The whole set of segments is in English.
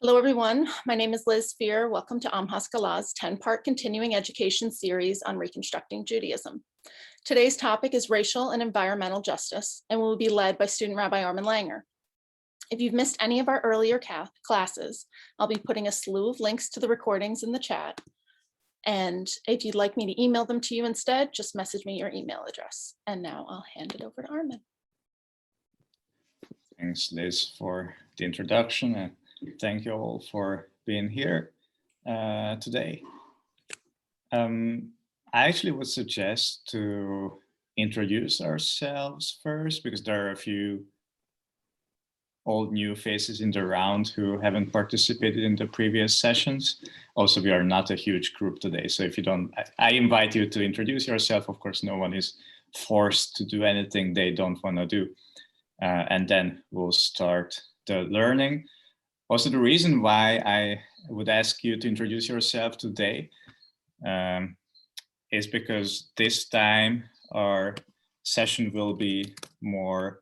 Hello, everyone. My name is Liz Fear. Welcome to Am Haskalah's 10-part continuing education series on Reconstructing Judaism. Today's topic is racial and environmental justice and will be led by Student Rabbi Armin Langer. If you've missed any of our earlier classes, I'll be putting a slew of links to the recordings in the chat. And if you'd like me to email them to you instead, just message me your email address. And now I'll hand it over to Armin. Thanks, Liz, for the introduction, and thank you all for being here today. I actually would suggest to introduce ourselves first, because there are a few old new faces in the round who haven't participated in the previous sessions. Also, we are not a huge group today, so if you don't, I invite you to introduce yourself. Of course, no one is forced to do anything they don't want to do. And then we'll start the learning. Also, the reason why I would ask you to introduce yourself today is because this time our session will be more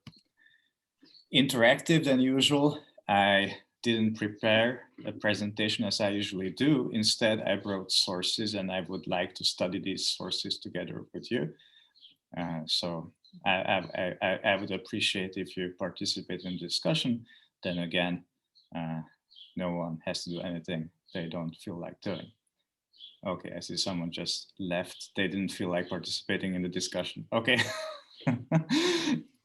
interactive than usual. I didn't prepare a presentation as I usually do. Instead, I brought sources, and I would like to study these sources together with you. So I would appreciate if you participate in the discussion. Then again, no one has to do anything they don't feel like doing. Okay, I see someone just left. They didn't feel like participating in the discussion. Okay.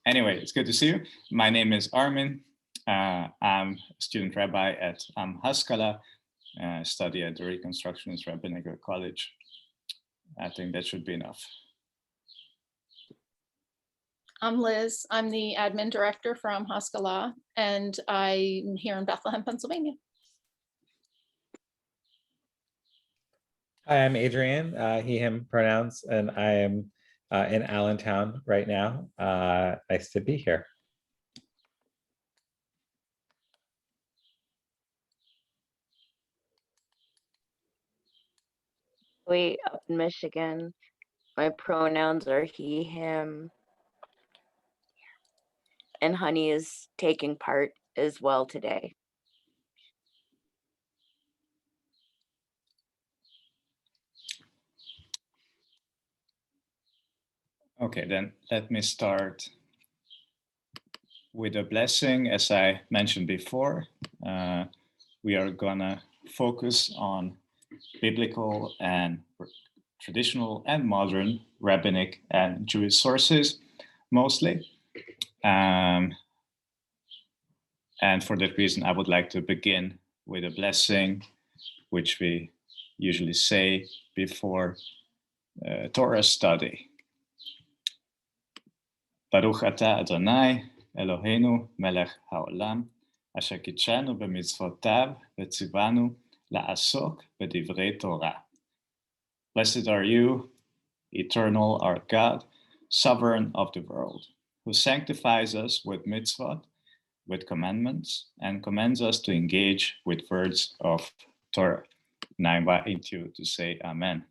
Anyway, it's good to see you. My name is Armin. I'm a student rabbi at Am Haskalah. I study at the Reconstructionist Rabbinical College. I think that should be enough. I'm Liz. I'm the admin director for Am Haskalah, and I'm here in Bethlehem, Pennsylvania. Hi, I'm Adrian, he, him pronouns, and I am in Allentown right now. Nice to be here. Up in Michigan. My pronouns are he, him. And Honey is taking part as well today. Okay, then let me start with a blessing. As I mentioned before, we are gonna focus on biblical and traditional and modern rabbinic and Jewish sources mostly. And for that reason, I would like to begin with a blessing, which we usually say before Torah study. Baruch atah Adonai Eloheinu melech haolam asher kitshanu b'mitzvotav v'tzivanu la'asok b'divrei Torah. Blessed are you, eternal our God, sovereign of the world, who sanctifies us with mitzvot, with commandments, and commands us to engage with words of Torah. And I invite you to say Amen.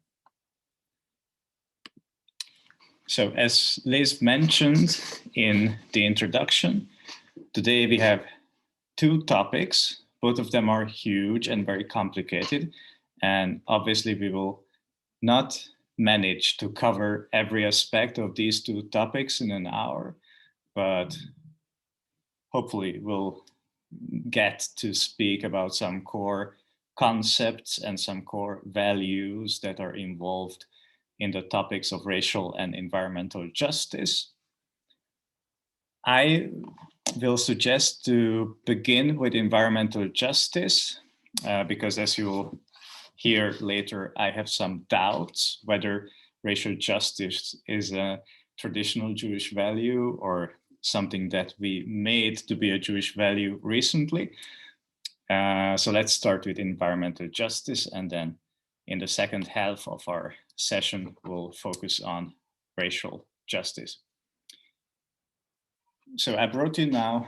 So as Liz mentioned in the introduction, today we have two topics. Both of them are huge and very complicated. And obviously we will not manage to cover every aspect of these two topics in an hour, but hopefully we'll get to speak about some core concepts and some core values that are involved in the topics of racial and environmental justice. I will suggest to begin with environmental justice because, as you will hear later, I have some doubts whether racial justice is a traditional Jewish value or something that we made to be a Jewish value recently. So let's start with environmental justice, and then in the second half of our session, we'll focus on racial justice. So I brought you now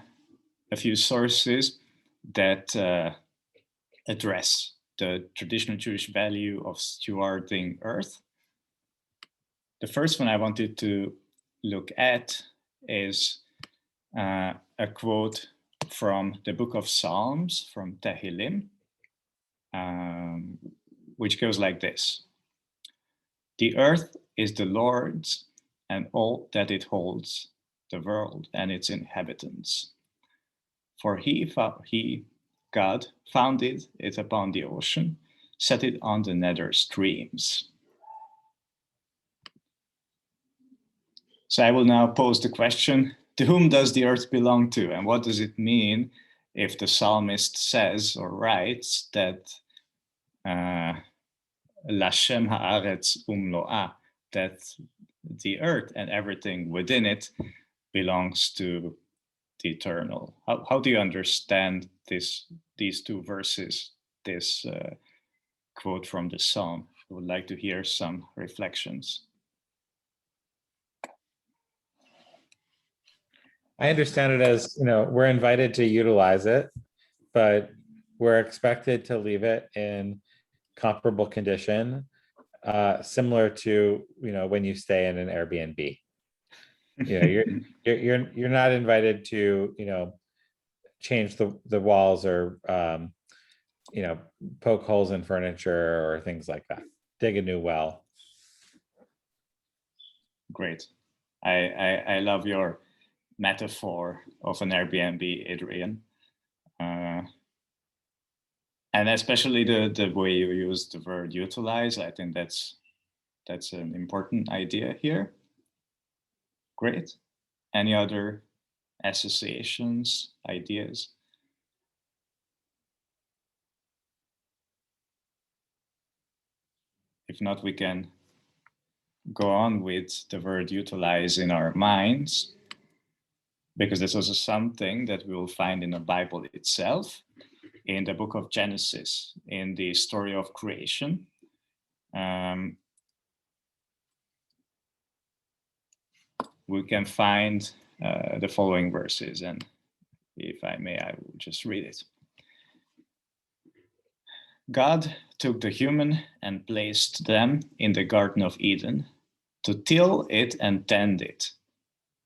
a few sources that address the traditional Jewish value of stewarding Earth. The first one I wanted to look at is a quote from the book of Psalms, from Tehillim, which goes like this. The earth is the Lord's and all that it holds, the world and its inhabitants. For he, God, founded it upon the ocean, set it on the nether streams. So I will now pose the question, to whom does the earth belong to? And what does it mean if the psalmist says or writes that Lashem haaretz umloa, that the earth and everything within it belongs to the eternal? How do you understand these two verses, this quote from the psalm? I would like to hear some reflections. I understand it as, we're invited to utilize it, but we're expected to leave it in comparable condition, similar to, when you stay in an Airbnb. You're not invited to, change the walls or, poke holes in furniture or things like that. Dig a new well. Great. I love your metaphor of an Airbnb, Adrian. And especially the way you use the word utilize, I think that's an important idea here. Great. Any other associations, ideas? If not, we can go on with the word utilize in our minds, because that's also something that we will find in the Bible itself, in the book of Genesis, in the story of creation. We can find the following verses, and if I may, I will just read it. God took the human and placed them in the Garden of Eden to till it and tend it.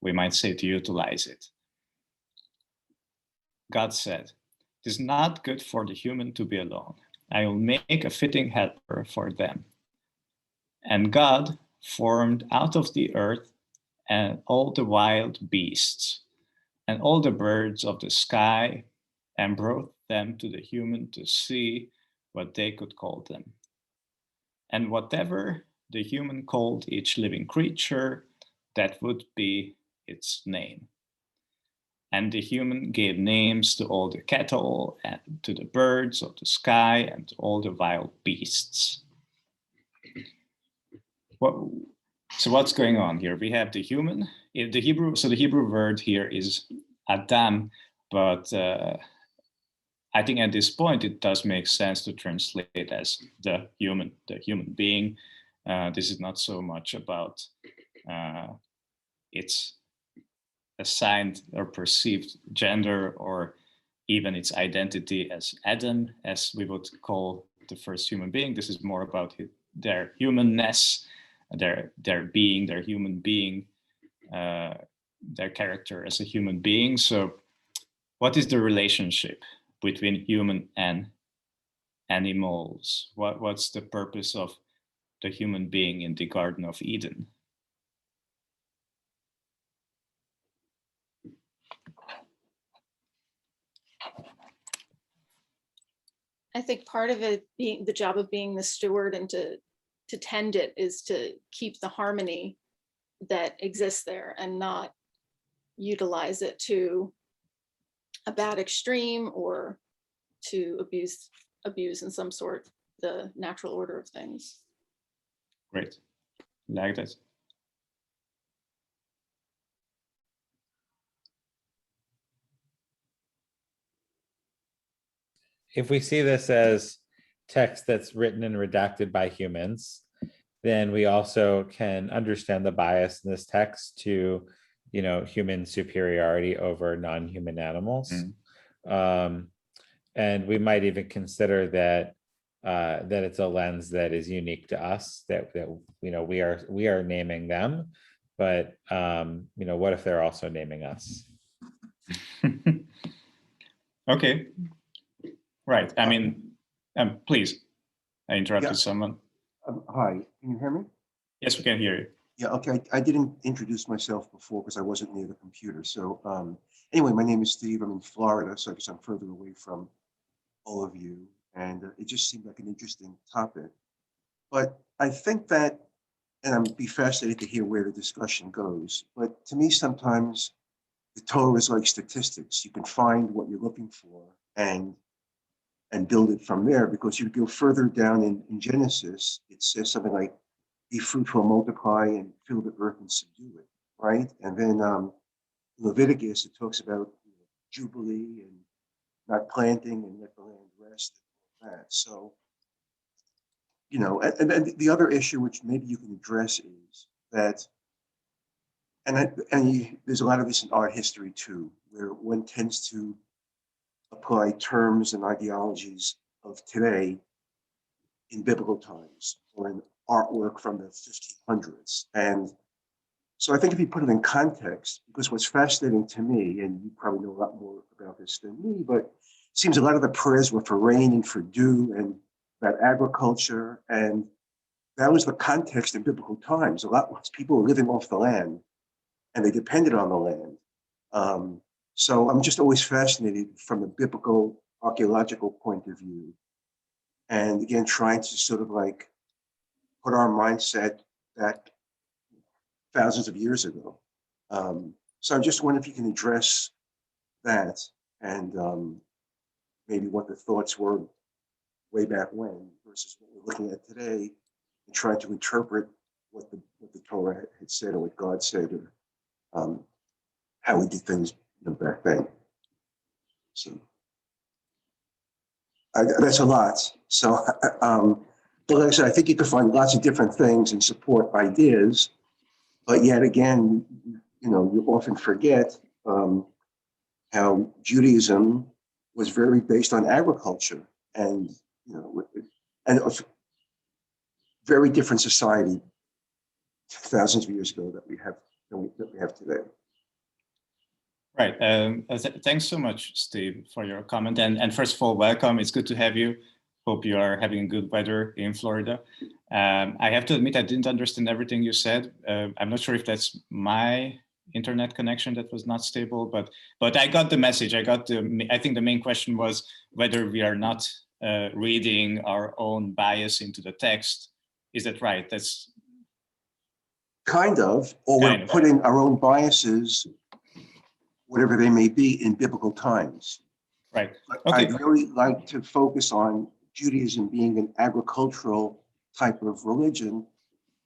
We might say to utilize it. God said, "It is not good for the human to be alone. I will make a fitting helper for them." And God formed out of the earth and all the wild beasts and all the birds of the sky and brought them to the human to see what they could call them. And whatever the human called each living creature, that would be its name. And the human gave names to all the cattle and to the birds of the sky and to all the wild beasts. So what's going on here? We have the human, the Hebrew word here is Adam, but I think at this point it does make sense to translate as the human being. This is not so much about its assigned or perceived gender or even its identity as Adam, as we would call the first human being. This is more about their humanness, their being, their human being, their character as a human being. So what is the relationship between human and animals? What's the purpose of the human being in the Garden of Eden? I think part of it being the job of being the steward and to tend it is to keep the harmony that exists there and not utilize it to a bad extreme or to abuse in some sort the natural order of things. Great, like that. If we see this as text that's written and redacted by humans, then we also can understand the bias in this text to, human superiority over non-human animals. And we might even consider that it's a lens that is unique to us, that we are naming them, but what if they're also naming us? Okay, right. I mean, please, I interrupted Yeah. someone. Hi, can you hear me? Yes, we can hear you. Yeah, okay. I didn't introduce myself before because I wasn't near the computer. So anyway, my name is Steve. I'm in Florida, so I guess I'm further away from all of you. And it just seemed like an interesting topic. But I think that, and I'd be fascinated to hear where the discussion goes. But to me, sometimes the Torah is like statistics. You can find what you're looking for and build it from there, because you go further down in Genesis, it says something like, be fruitful, multiply, and fill the earth and subdue it, right? And then Leviticus, it talks about Jubilee and not planting and let the land rest and all that. So, and the other issue, which maybe you can address, is that, there's a lot of this in art history too, where one tends to apply terms and ideologies of today in biblical times or in artwork from the 1500s. And so I think if you put it in context, because what's fascinating to me, and you probably know a lot more about this than me, but it seems a lot of the prayers were for rain and for dew and about agriculture. And that was the context in biblical times. A lot of people were living off the land and they depended on the land. So I'm just always fascinated from the biblical archaeological point of view. And again, trying to sort of like put our mindset back thousands of years ago. So I just wonder if you can address that and maybe what the thoughts were way back when versus what we're looking at today, and trying to interpret what the Torah had said or what God said, or how we did things back then. So that's a lot. So, but like I said, I think you can find lots of different things and support ideas, but yet again, you often forget how Judaism was very based on agriculture and, and a very different society thousands of years ago that we have today. Right. Thanks so much, Steve, for your comment. And first of all, welcome. It's good to have you. Hope you are having good weather in Florida. I have to admit, I didn't understand everything you said. I'm not sure if that's my internet connection that was not stable, but I got the message. I think the main question was whether we are not reading our own bias into the text. Is that right? That's kind of, or we're putting our own biases, whatever they may be, in biblical times. Right. But okay. I'd really like to focus on Judaism being an agricultural type of religion,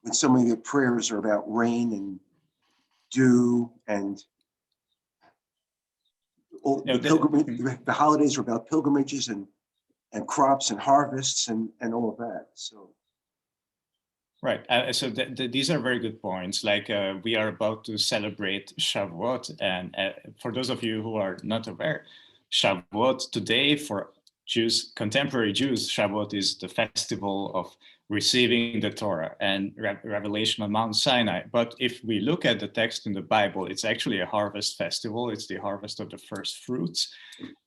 when so many of the prayers are about rain and dew, and all the holidays are about pilgrimages and crops and harvests and all of that. So. Right. So these are very good points. Like we are about to celebrate Shavuot. And for those of you who are not aware, Shavuot today for Jews, contemporary Jews, Shavuot is the festival of receiving the Torah and revelation on Mount Sinai. But if we look at the text in the Bible, it's actually a harvest festival. It's the harvest of the first fruits.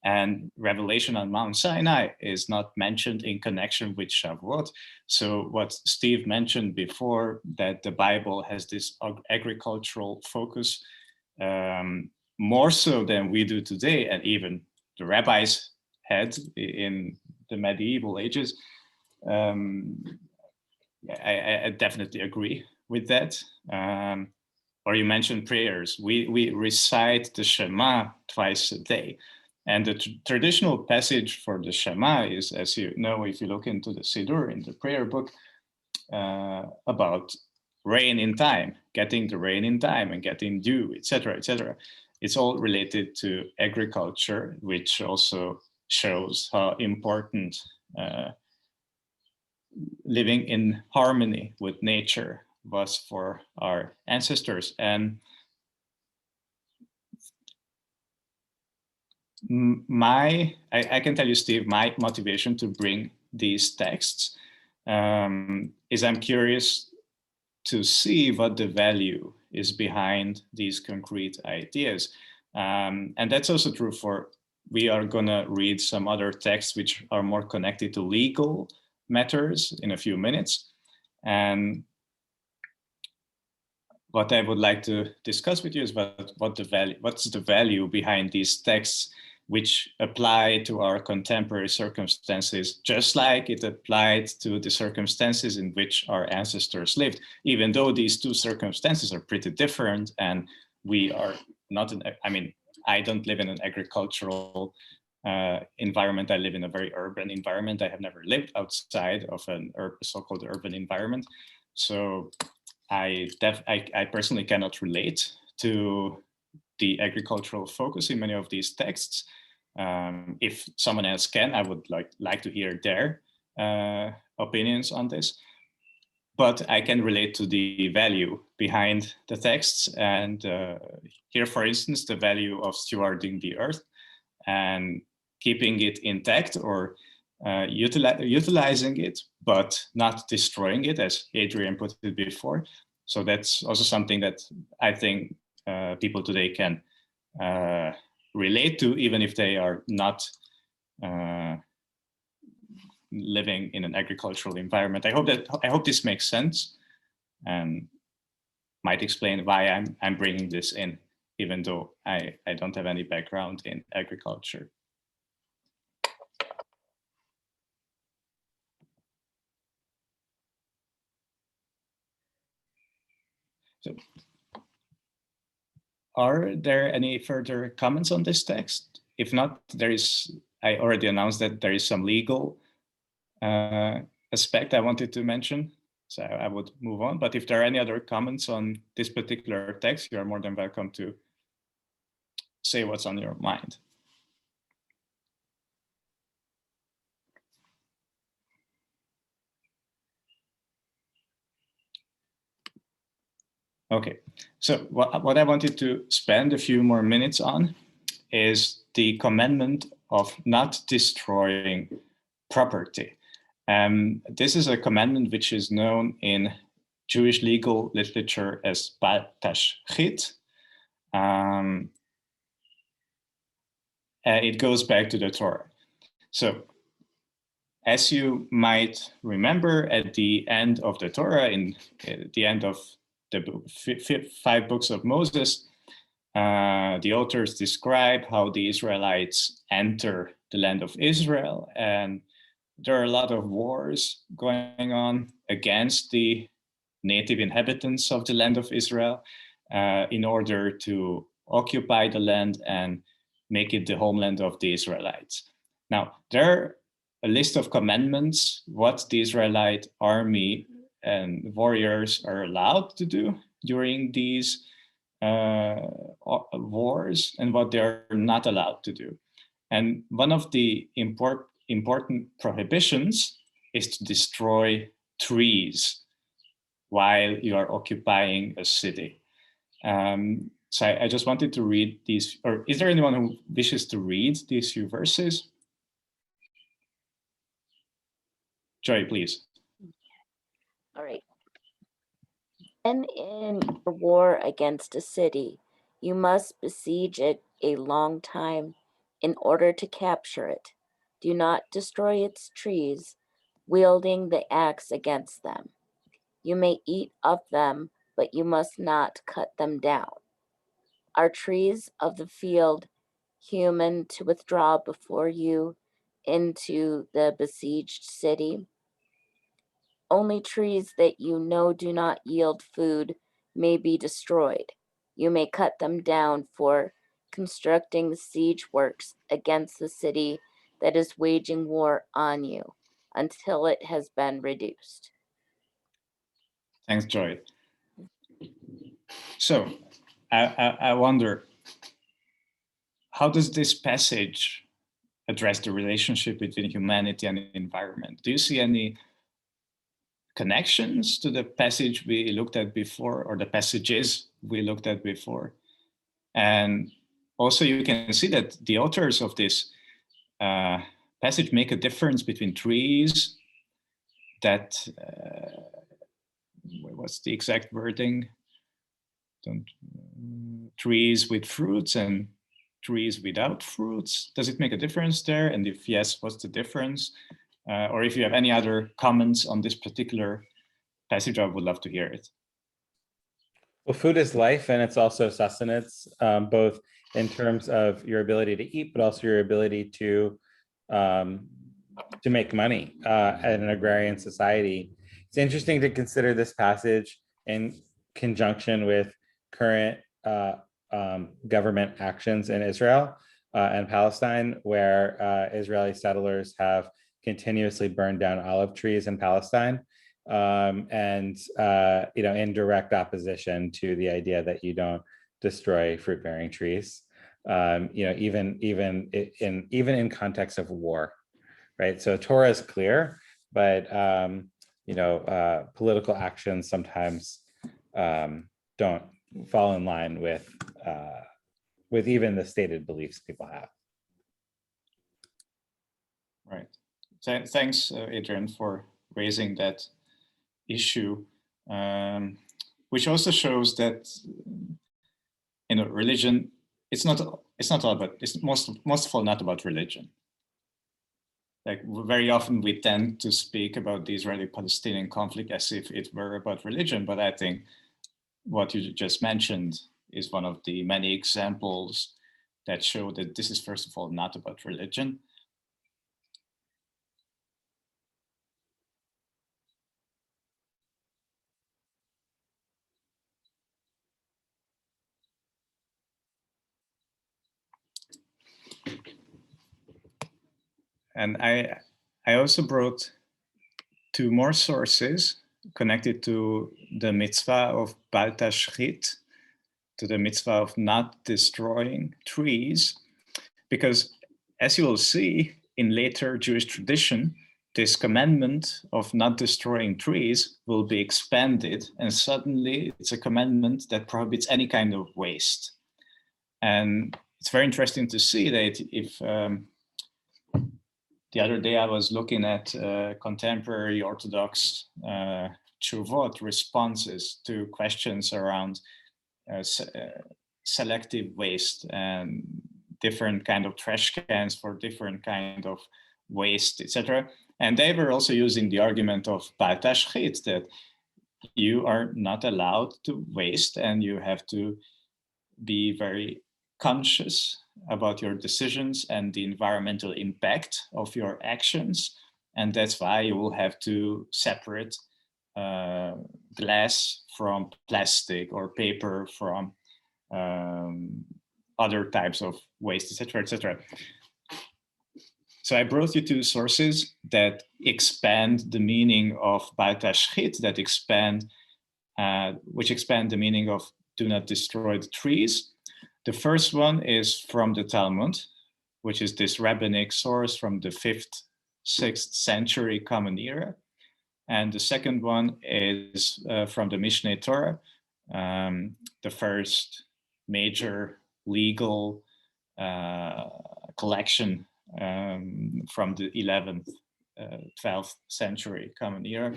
And revelation on Mount Sinai is not mentioned in connection with Shavuot. So what Steve mentioned before, that the Bible has this agricultural focus, more so than we do today, and even the rabbis had in the medieval ages. I definitely agree with that. Or you mentioned prayers. We recite the Shema twice a day. And the traditional passage for the Shema is, as you know, if you look into the Siddur, in the prayer book, about rain in time, getting the rain in time and getting dew, etc., etc. It's all related to agriculture, which also shows how important living in harmony with nature was for our ancestors. And I can tell you, Steve, my motivation to bring these texts is I'm curious to see what the value is behind these concrete ideas. And that's also true for we are gonna read some other texts which are more connected to legal matters in a few minutes. And what I would like to discuss with you is what's the value behind these texts which apply to our contemporary circumstances, just like it applied to the circumstances in which our ancestors lived, even though these two circumstances are pretty different. And we are not, I don't live in an agricultural environment. I live in a very urban environment. I have never lived outside of an so-called urban environment. So I personally cannot relate to the agricultural focus in many of these texts. If someone else can, I would like to hear their opinions on this. But I can relate to the value behind the texts. And here, for instance, the value of stewarding the earth and keeping it intact, or utilizing it, but not destroying it, as Adrian put it before. So that's also something that I think people today can relate to, even if they are not living in an agricultural environment. I hope this makes sense, and might explain why I'm bringing this in, even though I don't have any background in agriculture. So, are there any further comments on this text? If not, I already announced that there is some legal aspect I wanted to mention, so I would move on. But if there are any other comments on this particular text, you are more than welcome to say what's on your mind. Okay, so what I wanted to spend a few more minutes on is the commandment of not destroying property. This is a commandment which is known in Jewish legal literature as Bal Tashchit. It goes back to the Torah. So, as you might remember, at the end of the Torah, at the end of the 5 books of Moses, the authors describe how the Israelites enter the land of Israel, and there are a lot of wars going on against the native inhabitants of the land of Israel in order to occupy the land and make it the homeland of the Israelites. Now, there are a list of commandments, what the Israelite army and warriors are allowed to do during these wars and what they're not allowed to do. And one of the important prohibitions is to destroy trees while you are occupying a city. So I just wanted to read these, or is there anyone who wishes to read these few verses? Joy, please. All right. And in a war against a city, you must besiege it a long time in order to capture it. Do not destroy its trees, wielding the axe against them. You may eat of them, but you must not cut them down. Are trees of the field human to withdraw before you into the besieged city? Only trees that you know do not yield food may be destroyed. You may cut them down for constructing siege works against the city that is waging war on you until it has been reduced. Thanks, Joy. So I wonder, how does this passage address the relationship between humanity and the environment? Do you see any connections to the passage we looked at before, or the passages we looked at before? And also you can see that the authors of this passage make a difference between trees that, what's the exact wording? Trees with fruits and trees without fruits? Does it make a difference there? And if yes, what's the difference? Or if you have any other comments on this particular passage, I would love to hear it. Well, food is life, and it's also sustenance, both in terms of your ability to eat, but also your ability to make money in an agrarian society. It's interesting to consider this passage in conjunction with current government actions in Israel and Palestine, where Israeli settlers have continuously burned down olive trees in Palestine. And in direct opposition to the idea that you don't destroy fruit-bearing trees, even in context of war, right? So Torah is clear, but political actions sometimes don't fall in line with even the stated beliefs people have. Right. Thanks, Adrian, for raising that issue, which also shows that religion, it's not all about, it's most of all not about religion. Like, very often we tend to speak about the Israeli-Palestinian conflict as if it were about religion, but I think what you just mentioned is one of the many examples that show that this is first of all not about religion. And I also brought two more sources connected to the mitzvah of Bal Tashchit, to the mitzvah of not destroying trees, because as you will see in later Jewish tradition, this commandment of not destroying trees will be expanded, and suddenly it's a commandment that prohibits any kind of waste. And it's very interesting to see that if the other day I was looking at contemporary Orthodox tshuvot responses to questions around selective waste and different kind of trash cans for different kind of waste, etc. And they were also using the argument of Bal Tashchit, that you are not allowed to waste and you have to be very conscious about your decisions and the environmental impact of your actions. And that's why you will have to separate glass from plastic or paper from other types of waste, etc., etc. So I brought you two sources that expand the meaning of Bal Tashchit, which expand the meaning of do not destroy the trees. The first one is from the Talmud, which is this rabbinic source from the 5th, 6th century Common Era. And the second one is from the Mishneh Torah, the first major legal collection from the 11th, 12th century Common Era.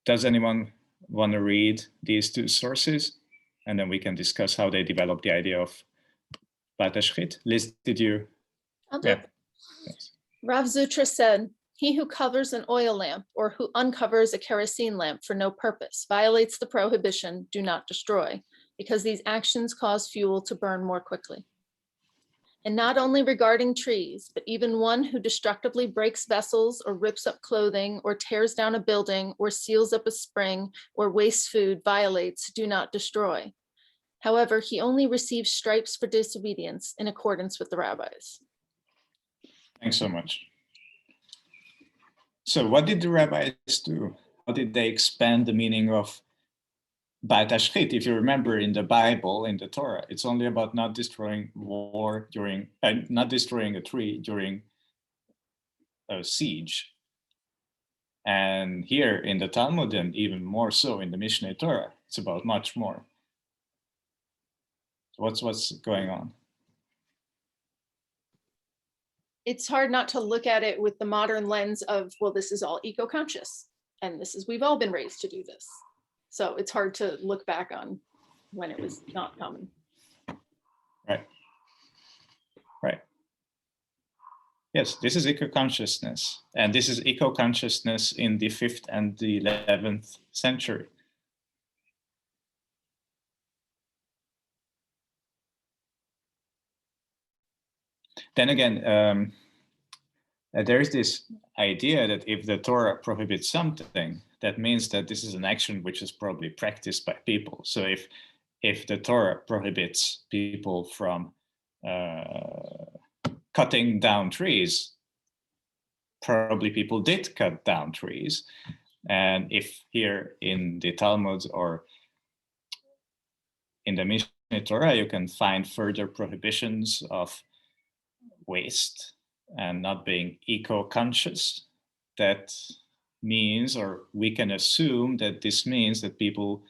Does anyone want to read these two sources? And then we can discuss how they develop the idea of Bal Tashchit. Liz, did you? I'll do it. Yes. Rav Zutra said, "He who covers an oil lamp or who uncovers a kerosene lamp for no purpose violates the prohibition, do not destroy, because these actions cause fuel to burn more quickly. And not only regarding trees, but even one who destructively breaks vessels or rips up clothing or tears down a building or seals up a spring or wastes food violates, do not destroy. However, he only receives stripes for disobedience in accordance with the rabbis." Thanks so much. So what did the rabbis do? How did they expand the meaning of Bal Tashchit? If you remember, in the Bible, in the Torah, it's only about not destroying not destroying a tree during a siege. And here in the Talmud, and even more so in the Mishneh Torah, it's about much more. So what's going on? It's hard not to look at it with the modern lens of, well, this is all eco-conscious, and we've all been raised to do this. So it's hard to look back on when it was not common. Right. Right. Yes, this is eco-consciousness, and this is eco-consciousness in the 5th and the 11th century. Then again, there is this idea that if the Torah prohibits something, that means that this is an action which is probably practiced by people. So if the Torah prohibits people from cutting down trees, probably people did cut down trees. And if here in the Talmud or in the Mishneh Torah, you can find further prohibitions of waste and not being eco-conscious, that means, or we can assume that this means that people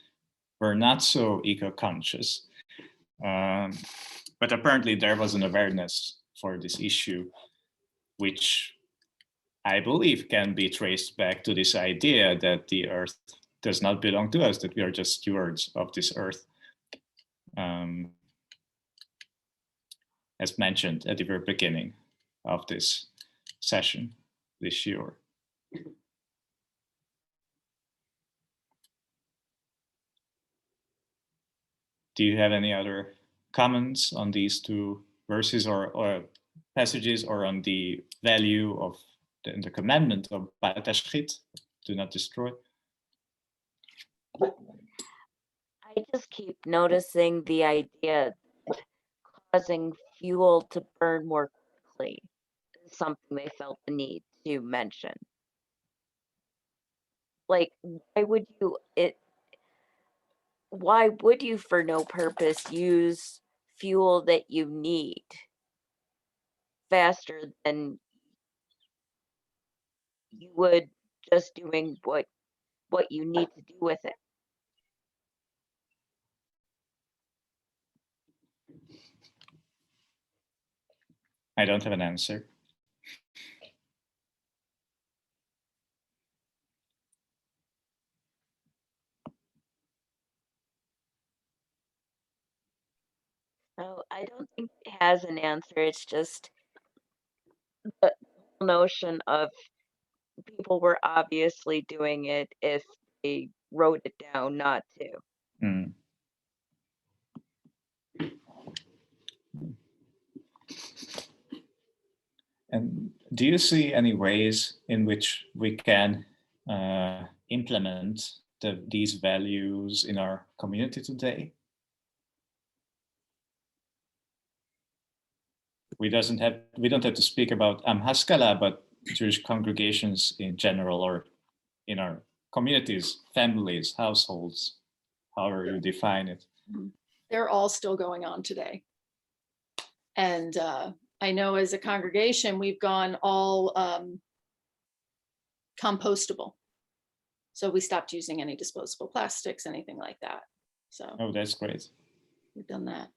were not so eco-conscious. But apparently there was an awareness for this issue, which I believe can be traced back to this idea that the earth does not belong to us, that we are just stewards of this earth. As mentioned at the very beginning of this session this year. Do you have any other comments on these two verses or passages, or on the value of the commandment of Ba'al Tashchit, do not destroy? I just keep noticing the idea that causing fuel to burn more quickly is something they felt the need to mention. Like, why would you for no purpose use fuel that you need faster than you would just doing what you need to do with it? I don't have an answer. No, I don't think it has an answer. It's just the whole notion of people were obviously doing it if they wrote it down not to. Mm. And do you see any ways in which we can implement these values in our community today? We don't have to speak about Am Haskalah, but Jewish congregations in general, or in our communities, families, households, however you define it. They're all still going on today. And I know as a congregation, we've gone all compostable. So we stopped using any disposable plastics, anything like that. So Oh, that's great. we've done that.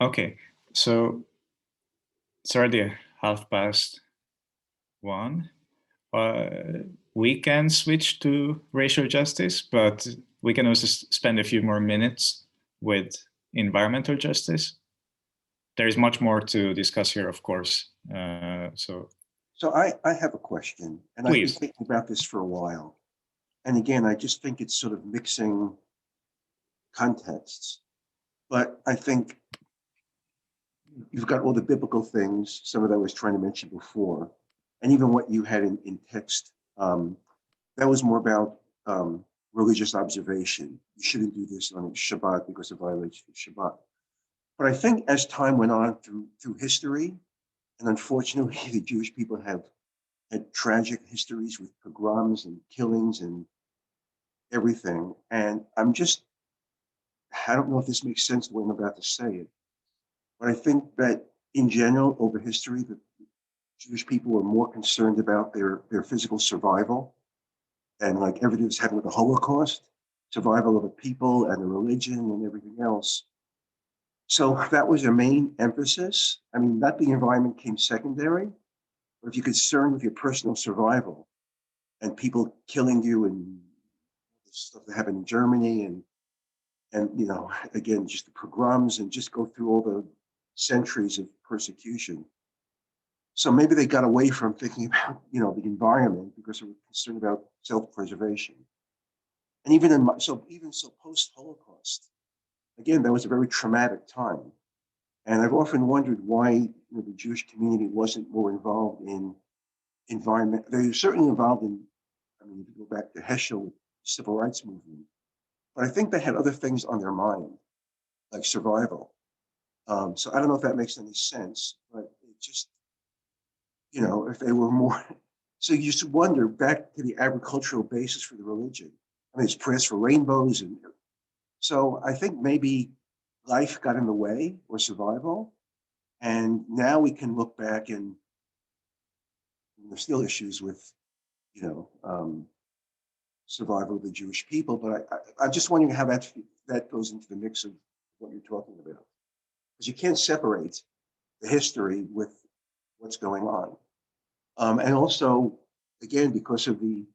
Okay, so it's already 1:30. We can switch to racial justice, but we can also spend a few more minutes with environmental justice. There is much more to discuss here, of course. So I have a question, and Please. I've been thinking about this for a while. And again, I just think it's sort of mixing contexts. But I think you've got all the biblical things, some of that I was trying to mention before, and even what you had in text, that was more about religious observation. You shouldn't do this on Shabbat because it violates Shabbat. But I think as time went on through history, and unfortunately the Jewish people have had tragic histories with pogroms and killings and everything. And I don't know if this makes sense the way I'm about to say it, but I think that in general, over history, the Jewish people were more concerned about their physical survival, and like everything that's happened with the Holocaust, survival of the people and the religion and everything else. So that was their main emphasis. I mean, not the environment came secondary, but if you're concerned with your personal survival and people killing you and the stuff that happened in Germany and you know, again, just the pogroms and just go through all the centuries of persecution. So maybe they got away from thinking about, you know, the environment because they were concerned about self-preservation. And even post-Holocaust, again, that was a very traumatic time. And I've often wondered why, you know, the Jewish community wasn't more involved in environment. They were certainly involved in, I mean, if you go back to Heschel, civil rights movement, but I think they had other things on their mind, like survival. So I don't know if that makes any sense, but it just, you know, if they were more, so you just wonder back to the agricultural basis for the religion. I mean, it's prayers for rainbows. And so I think maybe life got in the way or survival. And now we can look back and there's still issues with, you know, survival of the Jewish people. But I'm just wondering how that goes into the mix of what you're talking about. Because you can't separate the history with what's going on. And also, again, because of the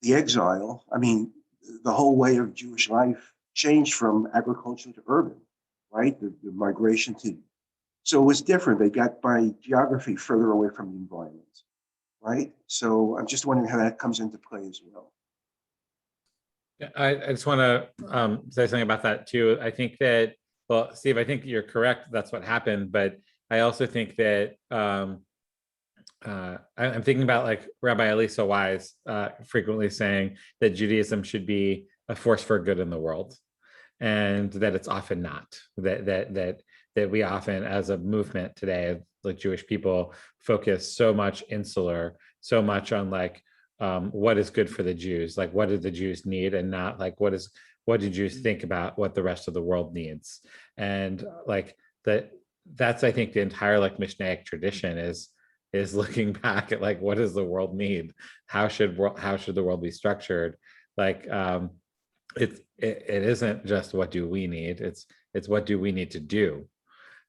exile, I mean, the whole way of Jewish life changed from agriculture to urban, right? The migration to, so it was different. They got by geography further away from the environment, right? So I'm just wondering how that comes into play as well. Yeah, I just want to say something about that too. I think that, well, Steve, I think you're correct. That's what happened. But I also think that I'm thinking about like Rabbi Elisa Wise frequently saying that Judaism should be a force for good in the world, and that it's often not. That we often, as a movement today, like Jewish people, focus so much insular, so much on like what is good for the Jews, like what do the Jews need, and not like what do Jews think about what the rest of the world needs. And like that's I think the entire like Mishnaic tradition is looking back at like what does the world need, how should the world be structured, like it isn't just what do we need, it's what do we need to do,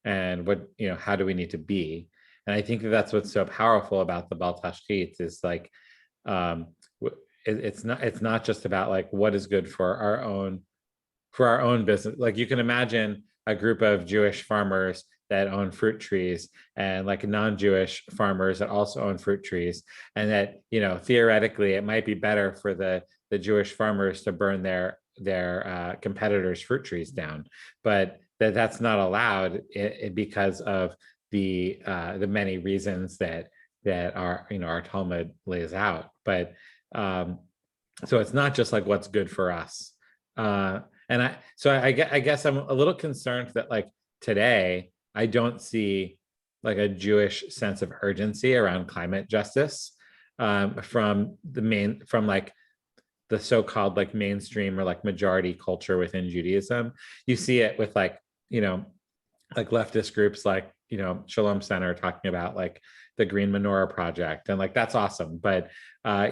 and what, you know, how do we need to be. And I think that's what's so powerful about the Bal Tashchit is like it's not just about like what is good for our own business. Like you can imagine a group of Jewish farmers that own fruit trees and like non-Jewish farmers that also own fruit trees, and that, you know, theoretically it might be better for the Jewish farmers to burn their competitors' fruit trees down, but that's not allowed because of the many reasons that our, you know, our Talmud lays out. But so it's not just like what's good for us. And I guess I'm a little concerned that like today I don't see like a Jewish sense of urgency around climate justice from like the so-called like mainstream or like majority culture within Judaism. You see it with like, you know, like leftist groups like, you know, Shalom Center talking about like the Green Menorah Project, and like that's awesome. But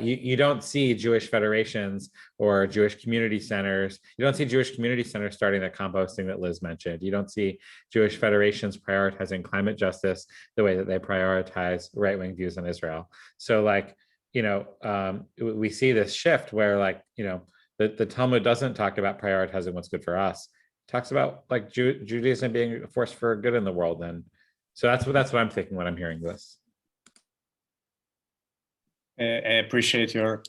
you don't see Jewish federations or Jewish community centers. You don't see Jewish community centers starting the composting that Liz mentioned. You don't see Jewish federations prioritizing climate justice the way that they prioritize right-wing views on Israel. So like, you know, we see this shift where like, you know, the Talmud doesn't talk about prioritizing what's good for us. It talks about like Judaism being a force for good in the world. And so that's what I'm thinking when I'm hearing this. I appreciate your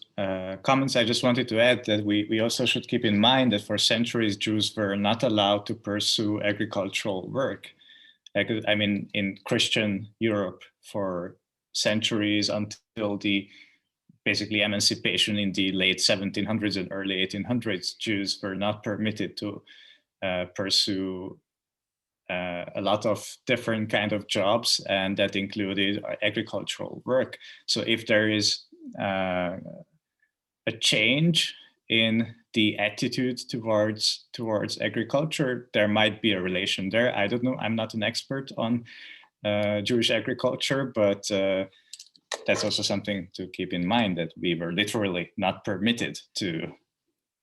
comments. I just wanted to add that we also should keep in mind that for centuries, Jews were not allowed to pursue agricultural work. I mean, in Christian Europe for centuries until the basically emancipation in the late 1700s and early 1800s, Jews were not permitted to pursue a lot of different kind of jobs, and that included agricultural work. So if there is a change in the attitude towards agriculture, there might be a relation there. I don't know. I'm not an expert on Jewish agriculture, but that's also something to keep in mind, that we were literally not permitted to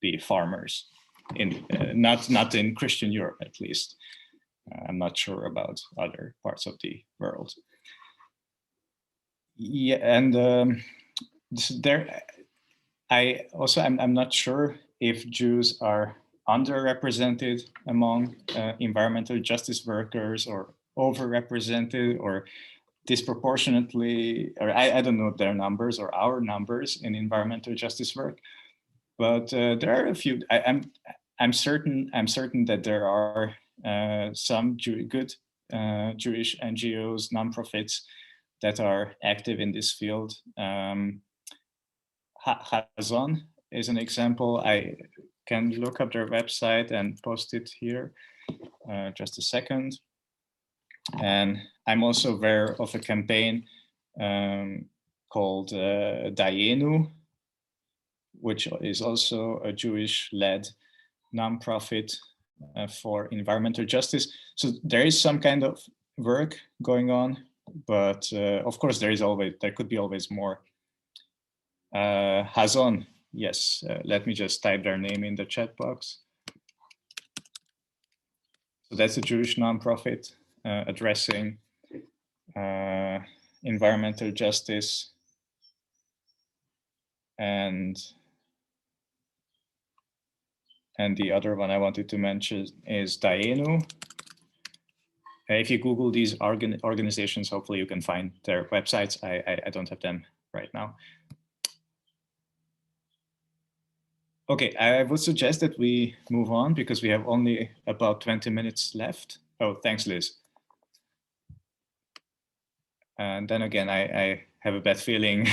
be farmers. not in Christian Europe, at least. I'm not sure about other parts of the world. Yeah, and I'm not sure if Jews are underrepresented among environmental justice workers, or overrepresented, or disproportionately, or I don't know their numbers or our numbers in environmental justice work, but there are a few. I'm certain that there are some good Jewish NGOs, nonprofits that are active in this field. Hazon is an example. I can look up their website and post it here. Just a second. And I'm also aware of a campaign called Dayenu, which is also a Jewish-led nonprofit for environmental justice. So there is some kind of work going on, but of course there could be always more. Hazon, yes, let me just type their name in the chat box. So that's a Jewish nonprofit addressing environmental justice, and the other one I wanted to mention is Dayenu. If you Google these organizations, hopefully you can find their websites. I don't have them right now. Okay, I would suggest that we move on because we have only about 20 minutes left. Oh, thanks, Liz. And then again, I have a bad feeling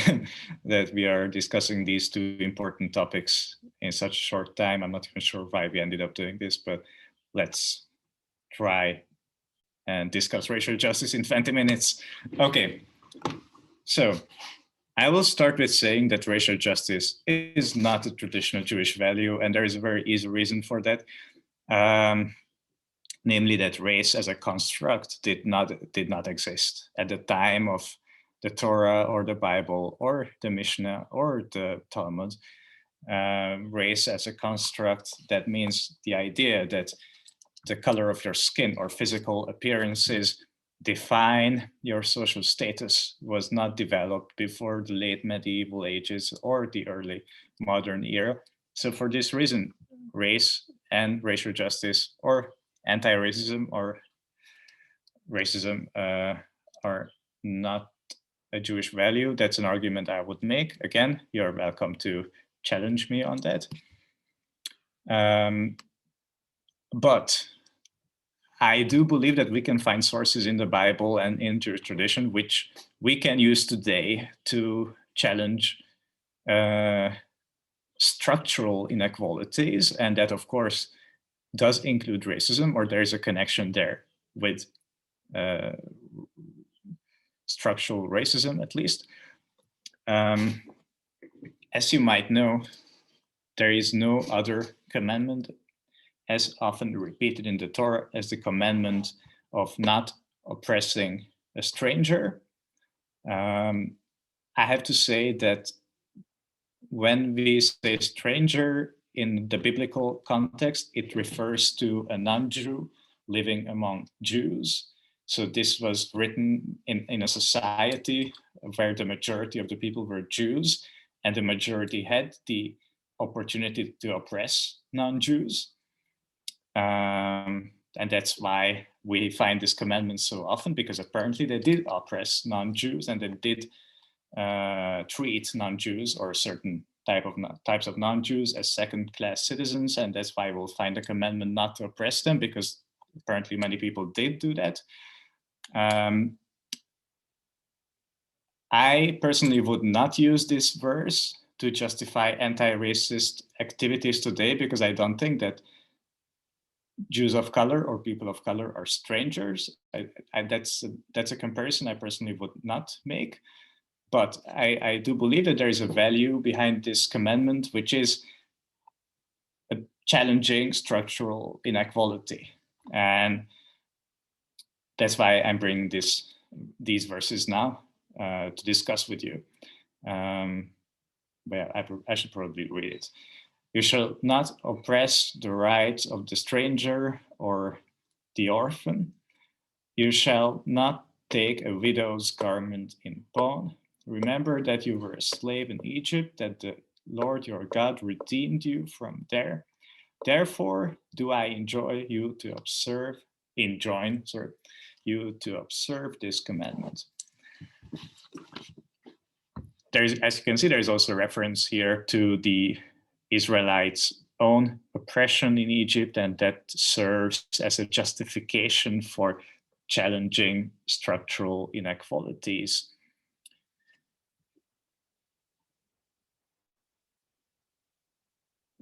that we are discussing these two important topics in such a short time. I'm not even sure why we ended up doing this, but let's try and discuss racial justice in 20 minutes. Okay, so I will start with saying that racial justice is not a traditional Jewish value, and there is a very easy reason for that. Namely that race as a construct did not exist at the time of the Torah or the Bible or the Mishnah or the Talmud. Race as a construct, that means the idea that the color of your skin or physical appearances define your social status, was not developed before the late medieval ages or the early modern era. So for this reason, race and racial justice, or anti-racism or racism, are not a Jewish value. That's an argument I would make. Again, you're welcome to challenge me on that. But I do believe that we can find sources in the Bible and in Jewish tradition which we can use today to challenge structural inequalities, and that of course does include racism, or there is a connection there with structural racism at least. As you might know, there is no other commandment as often repeated in the Torah as the commandment of not oppressing a stranger. I have to say that when we say stranger in the biblical context, it refers to a non-Jew living among Jews. So this was written in a society where the majority of the people were Jews, and the majority had the opportunity to oppress non-Jews. And that's why we find this commandment so often, because apparently they did oppress non-Jews, and they did treat non-Jews or certain types of non-Jews as second-class citizens, and that's why we'll find a commandment not to oppress them, because apparently many people did do that. I personally would not use this verse to justify anti-racist activities today, because I don't think that Jews of color or people of color are strangers. That's a comparison I personally would not make. But I do believe that there is a value behind this commandment, which is a challenging structural inequality. And that's why I'm bringing these verses now to discuss with you. But I should probably read it, You shall not oppress the rights of the stranger or the orphan. You shall not take a widow's garment in pawn. Remember that you were a slave in Egypt, that the Lord your God redeemed you from there. Therefore, do I enjoin you to observe this commandment. As you can see, there's also a reference here to the Israelites' own oppression in Egypt, and that serves as a justification for challenging structural inequalities.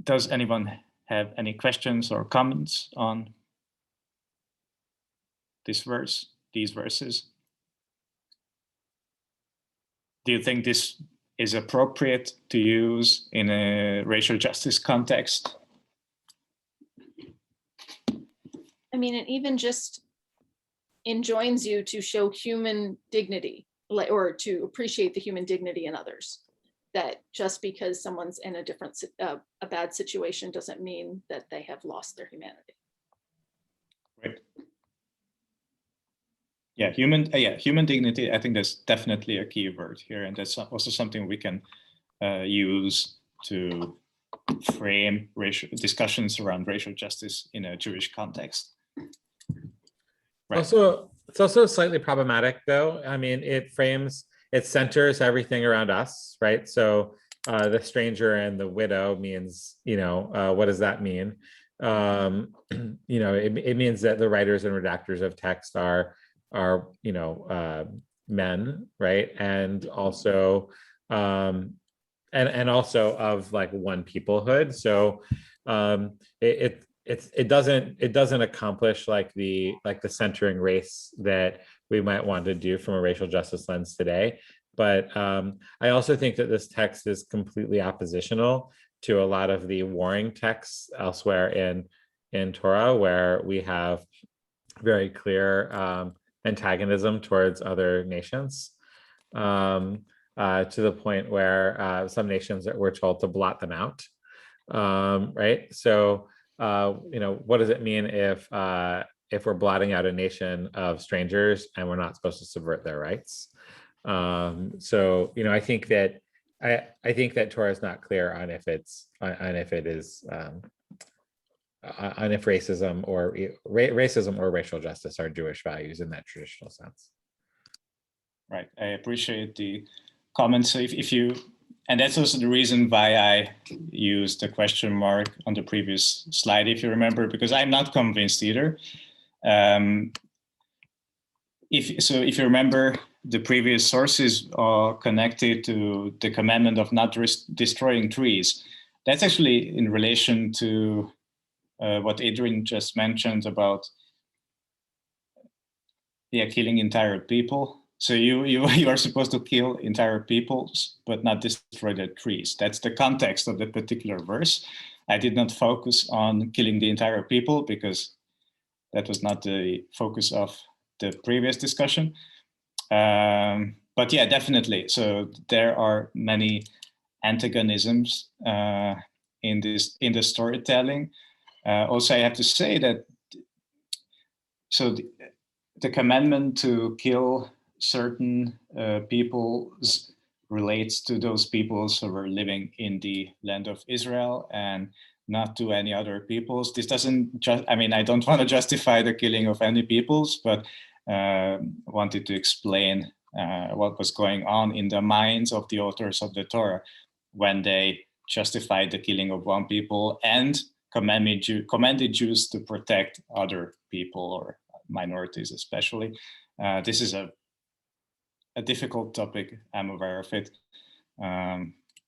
Does anyone have any questions or comments on these verses? Do you think this is appropriate to use in a racial justice context? I mean, it even just enjoins you to show human dignity, or to appreciate the human dignity in others. That just because someone's in a bad situation doesn't mean that they have lost their humanity. Right. Yeah, human dignity. I think that's definitely a key word here, and that's also something we can use to frame discussions around racial justice in a Jewish context. Right. Also, it's also slightly problematic, though. I mean, it centers everything around us, right? So the stranger and the widow means, what does that mean? It means that the writers and redactors of text are men, right? And also and also of like one peoplehood. So it doesn't accomplish like the centering race that we might want to do from a racial justice lens today. But I also think that this text is completely oppositional to a lot of the warring texts elsewhere in Torah, where we have very clear antagonism towards other nations, to the point where some nations were told to blot them out, right? So, what does it mean if we're blotting out a nation of strangers and we're not supposed to subvert their rights? So, I think that Torah is not clear on if racism or racial justice are Jewish values in that traditional sense. Right. I appreciate the comments. So and that's also the reason why I used the question mark on the previous slide, if you remember, because I'm not convinced either. If you remember, the previous sources are connected to the commandment of not destroying trees. That's actually in relation to what Adrian just mentioned about killing entire people. So you are supposed to kill entire peoples, but not destroy their trees. That's the context of the particular verse. I did not focus on killing the entire people because that was not the focus of the previous discussion. But yeah, definitely. So there are many antagonisms in the storytelling. Also, I have to say that the commandment to kill certain peoples relates to those peoples who were living in the land of Israel and not to any other peoples. This doesn't I don't want to justify the killing of any peoples, but wanted to explain what was going on in the minds of the authors of the Torah when they justified the killing of one people and commanded Jews to protect other people or minorities especially. This is a difficult topic, I'm aware of it.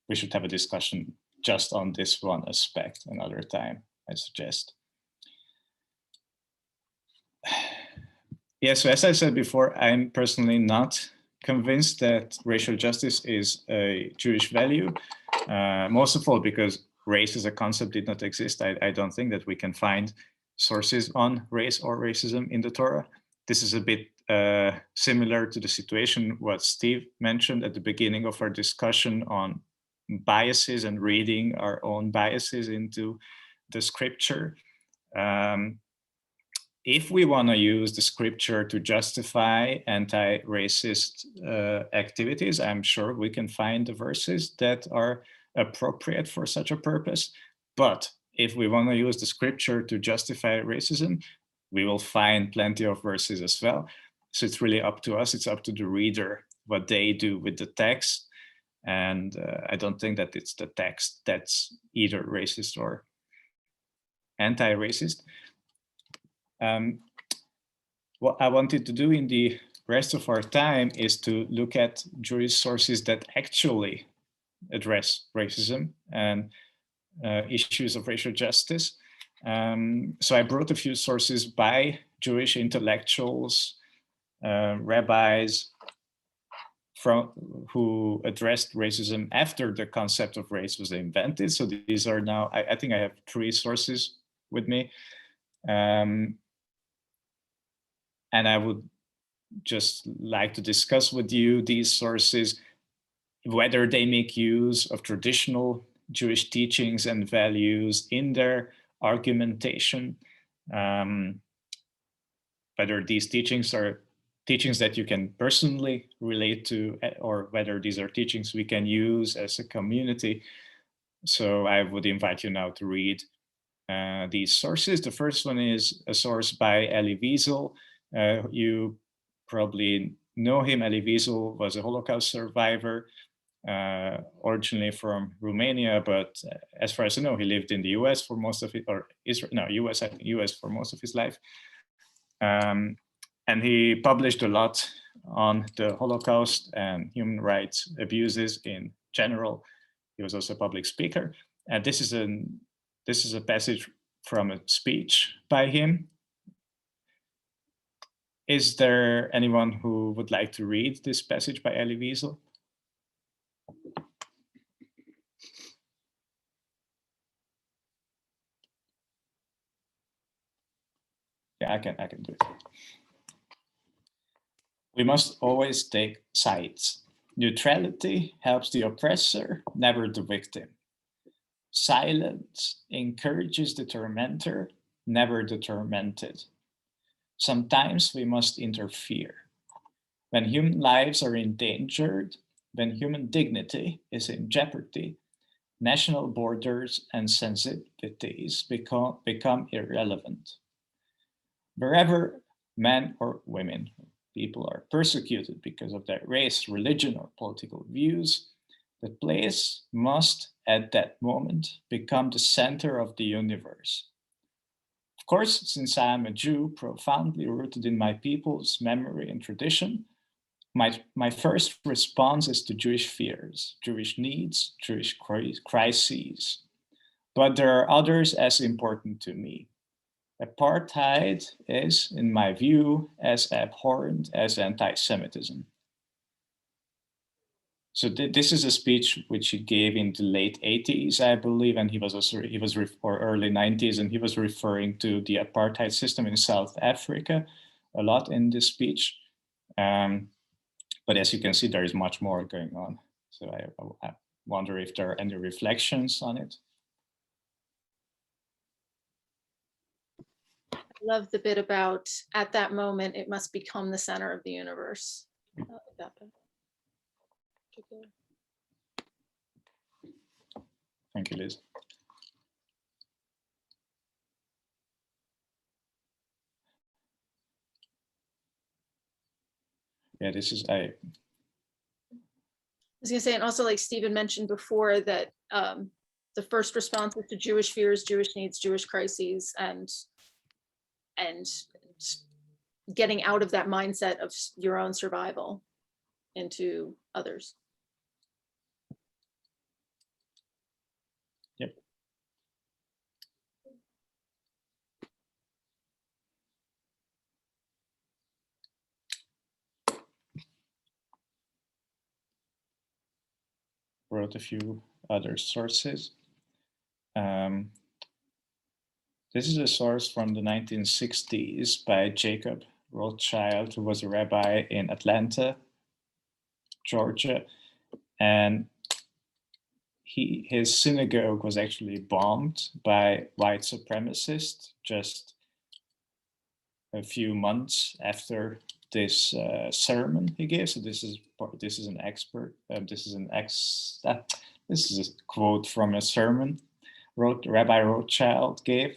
We should have a discussion just on this one aspect another time, I suggest. Yeah, so as I said before, I'm personally not convinced that racial justice is a Jewish value, most of all because race as a concept did not exist. I don't think that we can find sources on race or racism in the Torah. This is a bit similar to the situation what Steve mentioned at the beginning of our discussion on biases and reading our own biases into the scripture. If we want to use the scripture to justify anti-racist activities, I'm sure we can find the verses that are appropriate for such a purpose. But if we want to use the scripture to justify racism, we will find plenty of verses as well. So it's really up to us. It's up to the reader what they do with the text. And I don't think that it's the text that's either racist or anti-racist. What I wanted to do in the rest of our time is to look at Jewish sources that actually address racism and issues of racial justice. So I brought a few sources by Jewish intellectuals, rabbis, who addressed racism after the concept of race was invented. So these are now, I think I have 3 sources with me. And I would just like to discuss with you these sources, whether they make use of traditional Jewish teachings and values in their argumentation, whether these teachings are teachings that you can personally relate to, or whether these are teachings we can use as a community. So I would invite you now to read these sources. The first one is a source by Elie Wiesel. You probably know him. Elie Wiesel was a Holocaust survivor, originally from Romania, but as far as I know, he lived in the US for most of it, or Israel, no, US, I think US for most of his life. And he published a lot on the Holocaust and human rights abuses in general. He was also a public speaker. And this is a passage from a speech by him. Is there anyone who would like to read this passage by Elie Wiesel? Yeah, I can do it. We must always take sides. Neutrality helps the oppressor, never the victim. Silence encourages the tormentor, never the tormented. Sometimes we must interfere. When human lives are endangered, when human dignity is in jeopardy, national borders and sensitivities become irrelevant. Wherever men or women, people are persecuted because of their race, religion, or political views, the place must, at that moment, become the center of the universe. Of course, since I am a Jew profoundly rooted in my people's memory and tradition, my first response is to Jewish fears, Jewish needs, Jewish crises. But there are others as important to me. Apartheid is, in my view, as abhorrent as anti-Semitism. So this is a speech which he gave in the late 80s, I believe, and or early 90s, and he was referring to the apartheid system in South Africa a lot in this speech. But as you can see, there is much more going on. So I wonder if there are any reflections on it. I love the bit about, at that moment, it must become the center of the universe. I like that bit. Thank you, Liz. Yeah, this is I was gonna say, and also like Stephen mentioned before, that the first response is to Jewish fears, Jewish needs, Jewish crises, and getting out of that mindset of your own survival into others. Yep. Wrote a few other sources. This is a source from the 1960s by Jacob Rothschild, who was a rabbi in Atlanta, Georgia. And his synagogue was actually bombed by white supremacists just a few months after this sermon he gave. So this is an expert. This is a quote from a sermon Rabbi Rothschild gave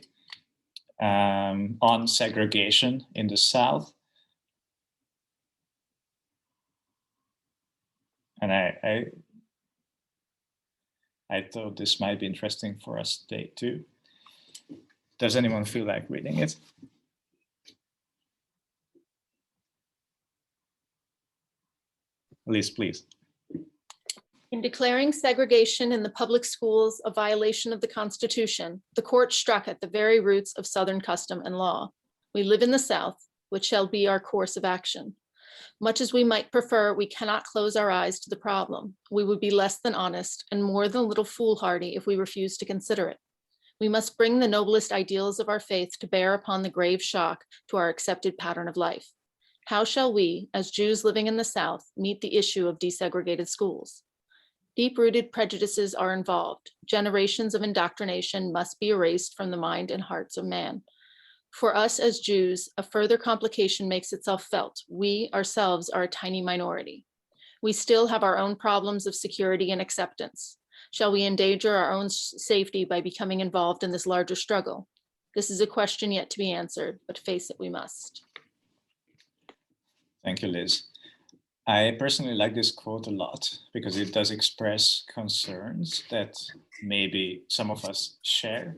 on segregation in the South. And I thought this might be interesting for us today too. Does anyone feel like reading it? Elise, please. In declaring segregation in the public schools a violation of the Constitution, the court struck at the very roots of Southern custom and law. We live in the South, which shall be our course of action. Much as we might prefer, we cannot close our eyes to the problem. We would be less than honest and more than a little foolhardy if we refuse to consider it. We must bring the noblest ideals of our faith to bear upon the grave shock to our accepted pattern of life. How shall we, as Jews living in the South, meet the issue of desegregated schools? Deep-rooted prejudices are involved. Generations of indoctrination must be erased from the mind and hearts of man. For us as Jews, a further complication makes itself felt. We ourselves are a tiny minority. We still have our own problems of security and acceptance. Shall we endanger our own safety by becoming involved in this larger struggle? This is a question yet to be answered, but face it we must. Thank you, Liz. I personally like this quote a lot because it does express concerns that maybe some of us share.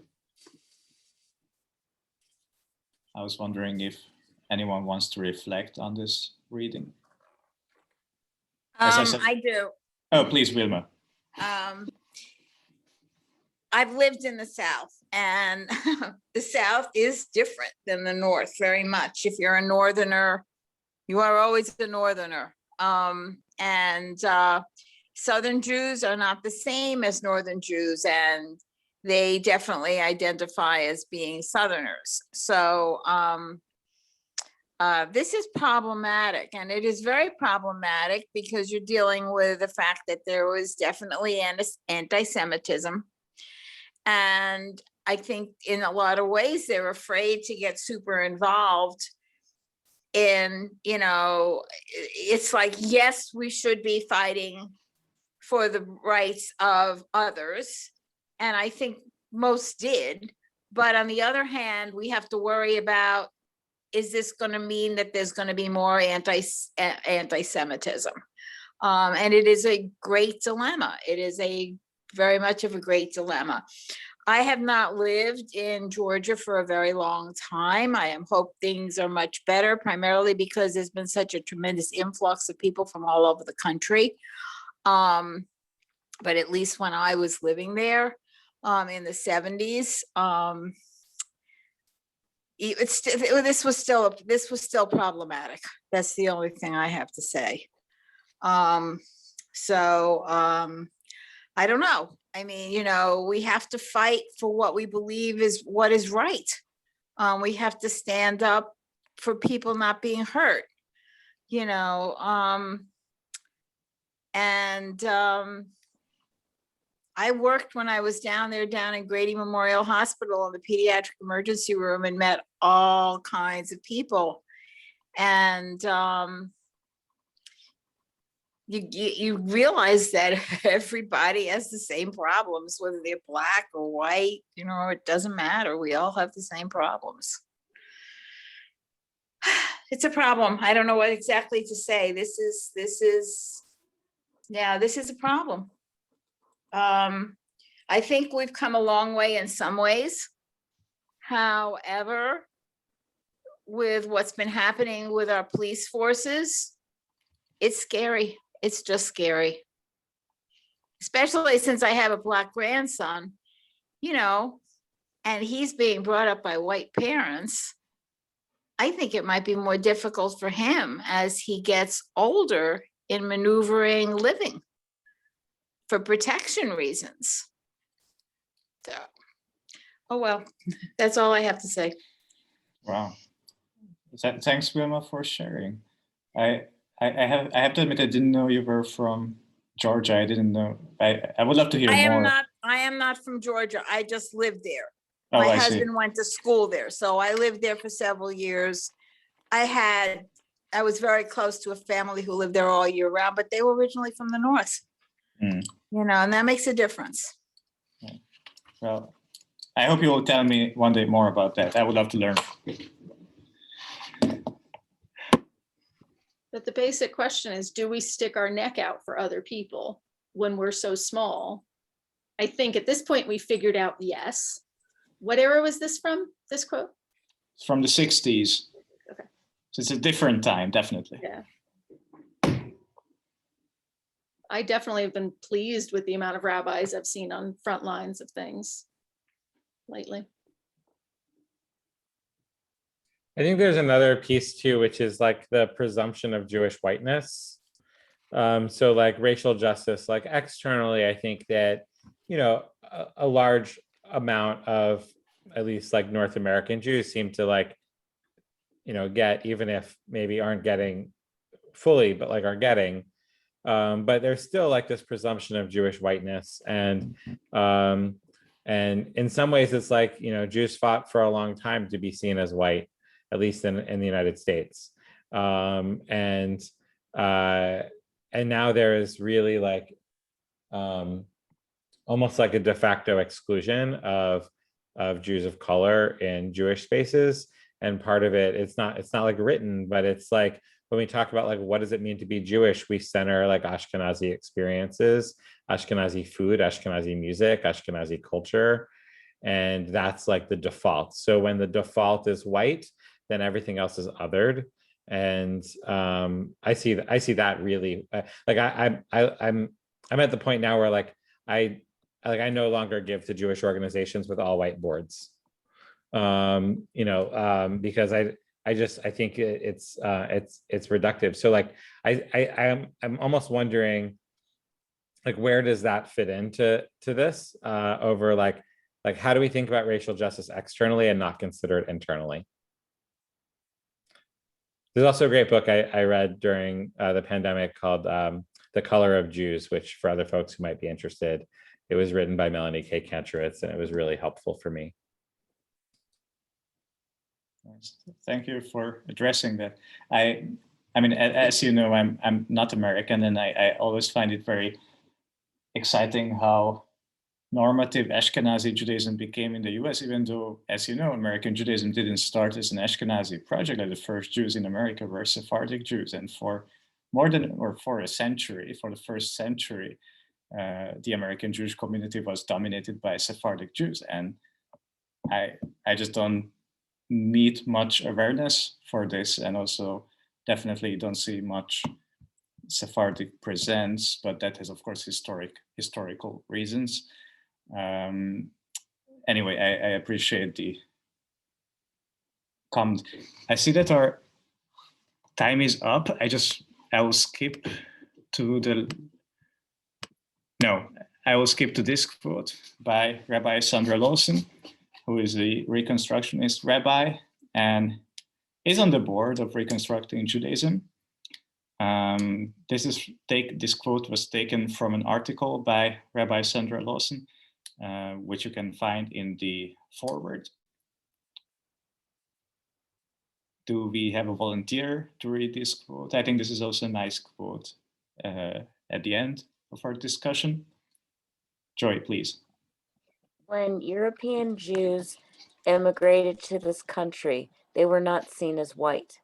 I was wondering if anyone wants to reflect on this reading. I do. Oh, please, Wilma. I've lived in the South, and the South is different than the North very much. If you're a Northerner, you are always a Northerner. Southern Jews are not the same as Northern Jews, and they definitely identify as being Southerners. So this is problematic, and it is very problematic because you're dealing with the fact that there was definitely anti-Semitism. And I think in a lot of ways, they're afraid to get super involved in, it's like, yes, we should be fighting for the rights of others. And I think most did. But on the other hand, we have to worry about, is this going to mean that there's going to be more anti-Semitism? And it is a great dilemma. It is very much of a great dilemma. I have not lived in Georgia for a very long time. I hope things are much better, primarily because there's been such a tremendous influx of people from all over the country. But at least when I was living there in the 70s, this was still problematic. That's the only thing I have to say. I don't know. I mean, we have to fight for what we believe is what is right. We have to stand up for people not being hurt, I worked when I was down in Grady Memorial Hospital in the pediatric emergency room and met all kinds of people. And you realize that everybody has the same problems, whether they're Black or white, it doesn't matter. We all have the same problems. It's a problem. I don't know what exactly to say. This is a problem. I think we've come a long way in some ways. However, with what's been happening with our police forces, it's scary. It's just scary. Especially since I have a Black grandson, and he's being brought up by white parents. I think it might be more difficult for him as he gets older in maneuvering living for protection reasons. So, oh well, that's all I have to say. Wow. Thanks, Wilma, for sharing. I have to admit, I didn't know you were from Georgia. I didn't know. I would love to hear I more. am not from Georgia. I just lived there. Oh, My I see. husband went to school there, so I lived there for several years. I was very close to a family who lived there all year round, but they were originally from the north. Mm. You know, and that makes a difference. Well, I hope you will tell me one day more about that. I would love to learn. But the basic question is, do we stick our neck out for other people when we're so small? I think at this point we figured out yes. What era was this from, this quote? It's from the 60s. Okay. So it's a different time, definitely. Yeah. I definitely have been pleased with the amount of rabbis I've seen on front lines of things lately. I think there's another piece too, which is like the presumption of Jewish whiteness. So like racial justice, like externally, I think that, you know, a large amount of at least like North American Jews seem to like, you know, get, even if maybe aren't getting fully, but like are getting, but there's still like this presumption of Jewish whiteness. And in some ways it's like, you know, Jews fought for a long time to be seen as white, at least in the United States. And now there is really like almost like a de facto exclusion of Jews of color in Jewish spaces. And part of it, it's not like written, but it's like when we talk about like what does it mean to be Jewish, we center like Ashkenazi experiences, Ashkenazi food, Ashkenazi music, Ashkenazi culture. And that's like the default. So when the default is white, then everything else is othered. And I see that really like I'm at the point now where like I no longer give to Jewish organizations with all white boards, you know, because I think it's reductive. So like I'm almost wondering like where does that fit into this over like how do we think about racial justice externally and not consider it internally? There's also a great book I read during the pandemic called The Color of Jews, which for other folks who might be interested, it was written by Melanie K. Kantrowitz, and it was really helpful for me. Thank you for addressing that. I mean, as you know, I'm not American, and I always find it very exciting how normative Ashkenazi Judaism became in the US, even though, as you know, American Judaism didn't start as an Ashkenazi project. Like the first Jews in America were Sephardic Jews. And for a century, for the first century, the American Jewish community was dominated by Sephardic Jews. And I just don't meet much awareness for this, and also definitely don't see much Sephardic presence, but that has, of course, historical reasons. Anyway, I appreciate the comment. I see that our time is up. I will skip to this quote by Rabbi Sandra Lawson, who is a Reconstructionist rabbi and is on the board of Reconstructing Judaism. This quote was taken from an article by Rabbi Sandra Lawson, which you can find in the foreword. Do we have a volunteer to read this quote? I think this is also a nice quote at the end of our discussion. Joy, please. When European Jews immigrated to this country, they were not seen as white.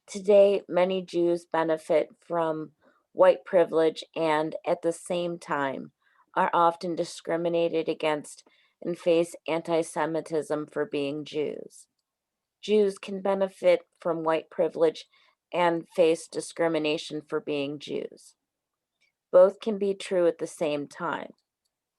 Today, many Jews benefit from white privilege and, at the same time, are often discriminated against and face anti-Semitism for being Jews. Jews can benefit from white privilege and face discrimination for being Jews. Both can be true at the same time.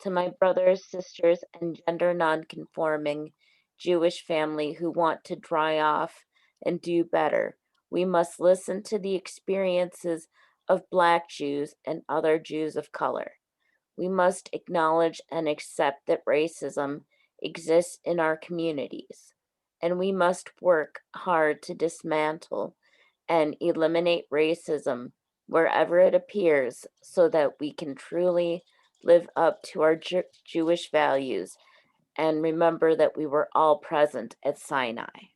To my brothers, sisters, and gender nonconforming Jewish family who want to dry off and do better, we must listen to the experiences of Black Jews and other Jews of color. We must acknowledge and accept that racism exists in our communities, and we must work hard to dismantle and eliminate racism wherever it appears, so that we can truly live up to our Jewish values and remember that we were all present at Sinai.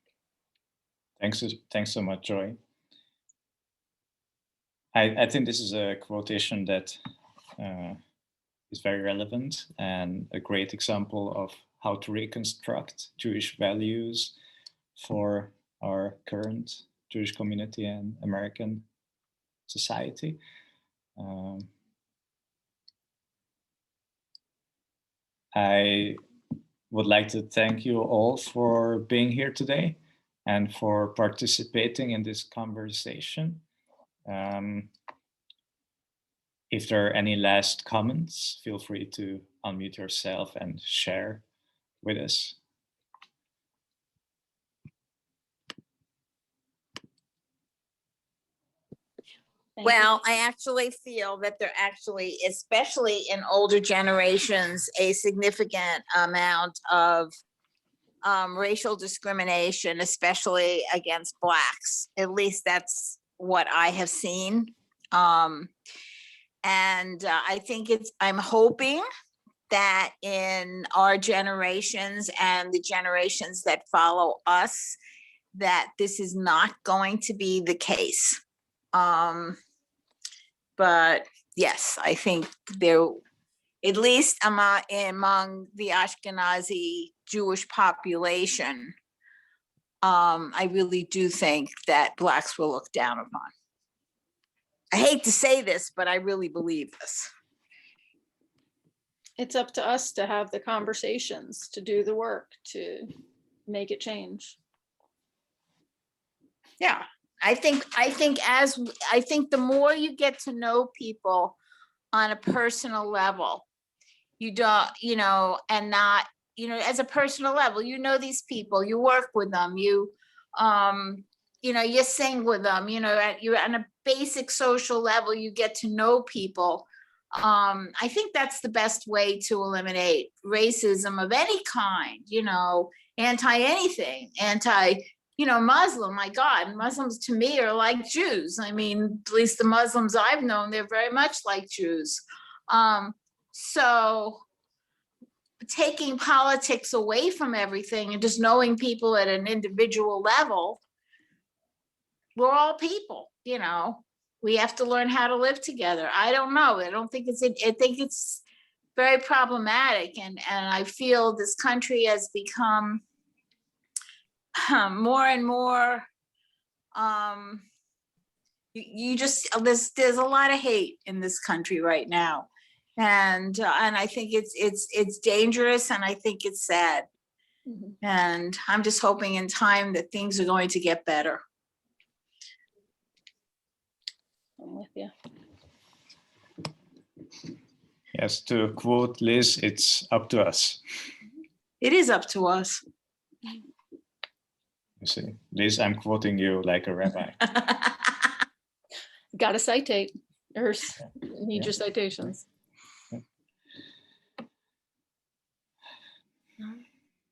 Thanks so much, Joy. I think this is a quotation that is very relevant and a great example of how to reconstruct Jewish values for our current Jewish community and American society. I would like to thank you all for being here today and for participating in this conversation. If there are any last comments, feel free to unmute yourself and share with us. Well, I actually feel that there actually, especially in older generations, a significant amount of racial discrimination, especially against Blacks. At least that's what I have seen. I think I'm hoping that in our generations and the generations that follow us, that this is not going to be the case. But yes, I think there, at least among the Ashkenazi Jewish population, I really do think that Blacks will look down upon. I hate to say this, but I really believe this. It's up to us to have the conversations, to do the work, to make it change. Yeah, I think the more you get to know people on a personal level, you don't, and not, as a personal level, these people, you work with them, you sing with them, you're on a basic social level, you get to know people. I think that's the best way to eliminate racism of any kind, anti-anything, Muslim. My God, Muslims to me are like Jews. I mean, at least the Muslims I've known, they're very much like Jews. So taking politics away from everything and just knowing people at an individual level, we're all people, we have to learn how to live together. I don't know. I think it's very problematic. And I feel this country has become more and more, there's a lot of hate in this country right now. And I think it's dangerous, and I think it's sad. Mm-hmm. And I'm just hoping in time that things are going to get better. I'm with you. Yes, to quote Liz, it's up to us. It is up to us. You see, Liz, I'm quoting you like a rabbi. Got to citate or need your citations. Yeah.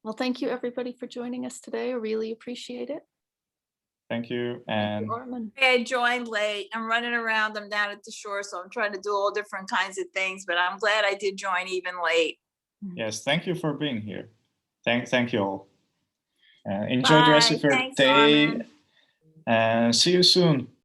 Well, thank you everybody for joining us today. I really appreciate it. Thank you. And Armin. I joined late. I'm running around. I'm down at the shore, so I'm trying to do all different kinds of things, but I'm glad I did join even late. Yes, thank you for being here. Thank you all. Enjoy the rest of your day. See you soon.